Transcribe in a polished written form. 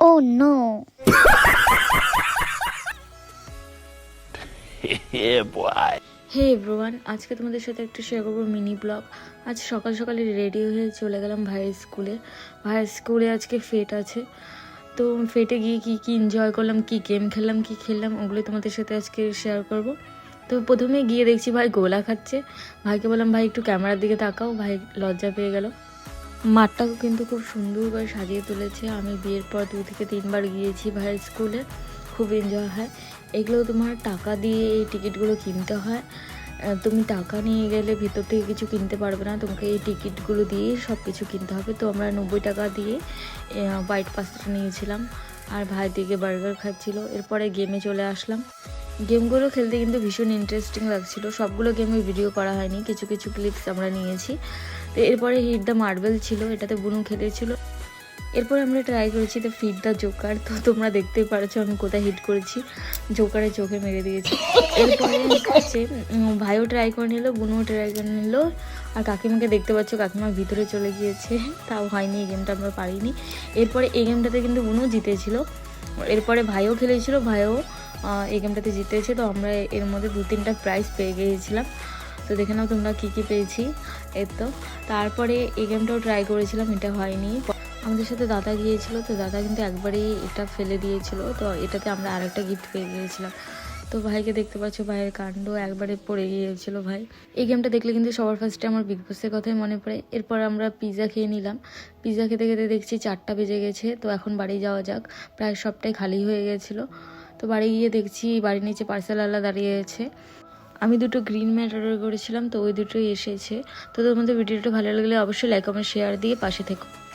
Oh no! Yeah, boy. Hey everyone, আজকে তোমাদের সাথে একটু শেয়ার করবো মিনি ব্লগ। আজ সকাল সকালে রেডি হয়ে চলে গেলাম ভাইয়ের স্কুলে। ভাইয়ের স্কুলে আজকে ফেট আছে, তো ফেটে গিয়ে কী কী এনজয় করলাম, কী গেম খেললাম, কী খেললাম, ওগুলো তোমাদের সাথে আজকে শেয়ার করব। তো প্রথমে গিয়ে দেখছি ভাই গোলা খাচ্ছে। ভাইকে বললাম ভাই একটু ক্যামেরার দিকে তাকাও, ভাই লজ্জা পেয়ে গেল। মাঠটাকেও কিন্তু খুব সুন্দর করে সাজিয়ে তুলেছে। আমি বিয়ের পর 2 থেকে 3 বার গিয়েছি ভাইয়ের স্কুলে, খুব এনজয় হয়। এগুলো তোমার টাকা দিয়ে এই টিকিটগুলো কিনতে হয়। তুমি টাকা নিয়ে গেলে ভিতর থেকে কিছু কিনতে পারবে না, তোমাকে এই টিকিটগুলো দিয়ে সব কিছু কিনতে হবে। তো আমরা 90 টাকা দিয়ে হোয়াইট পাস্তা নিয়েছিলাম, আর ভাই দিকে বার্গার খাচ্ছিল। এরপরে গেমে চলে আসলাম। গেমগুলো খেলতে কিন্তু ভীষণ ইন্টারেস্টিং লাগছিল। সবগুলো গেমে ভিডিও করা হয়নি, কিছু কিছু ক্লিপস আমরা নিয়েছি। তো এরপরে হিট দ্য মার্বেল ছিল, এটাতে বুনু খেলেছিল। এরপর আমরা ট্রাই করেছি তো ফিট দ্য জোকার। তো তোমরা দেখতেই পারছো আমি কোথায় হিট করেছি, জোকারের চোখে মেরে দিয়েছি। এরপরে হচ্ছে ভাইও ট্রাই করে নিল, বুনুও ট্রাই করে নিল, আর কাকিমাকে দেখতে পাচ্ছ, কাকিমা ভিতরে চলে গিয়েছে, তাও হয়নি, এই গেমটা আমরা পারিনি। এরপরে এই গেমটাতে কিন্তু বুনু জিতেছিল। এরপরে ভাইও খেলেছিল, ভাইও এই গেমটাতে জিতেছে। তো আমরা এর মধ্যে 2-3টা প্রাইজ পেয়ে গিয়েছিলাম। তো দেখে নাও তোমরা কী কী পেয়েছি। এর তো তারপরে এই গেমটাও ট্রাই করেছিলাম, এটা হয়নি। আমাদের সাথে দাদা গিয়েছিল, তো দাদা কিন্তু একবারেই এটা ফেলে দিয়েছিল, তো এটাতে আমরা আরেকটা গিফট পেয়ে গিয়েছিলাম। তো ভাইকে দেখতে পাচ্ছ, ভাইয়ের কাণ্ড, একবারে পড়ে গিয়েছিল ভাই। এই গেমটা দেখলে কিন্তু সবার ফার্স্টে আমার বিগ বসের কথাই মনে পড়ে। এরপর আমরা পিৎজা খেয়ে নিলাম। পিৎজা খেতে খেতে দেখছি 4টা বেজে গেছে, তো এখন বাড়ি যাওয়া যাক। প্রায় সবটাই খালি হয়ে গেছিলো। তো বাড়ি গিয়ে দেখছি বাড়ির নিচে পার্সেলওয়ালা দাঁড়িয়ে আছে। আমি 2টো গ্রিন ম্যাট অর্ডার করেছিলাম, তো ওই দুটোই এসেছে। তো তোমাদের ভিডিওটা ভালো লাগলে অবশ্যই লাইক কমেন্ট শেয়ার দিয়ে পাশে থেকো।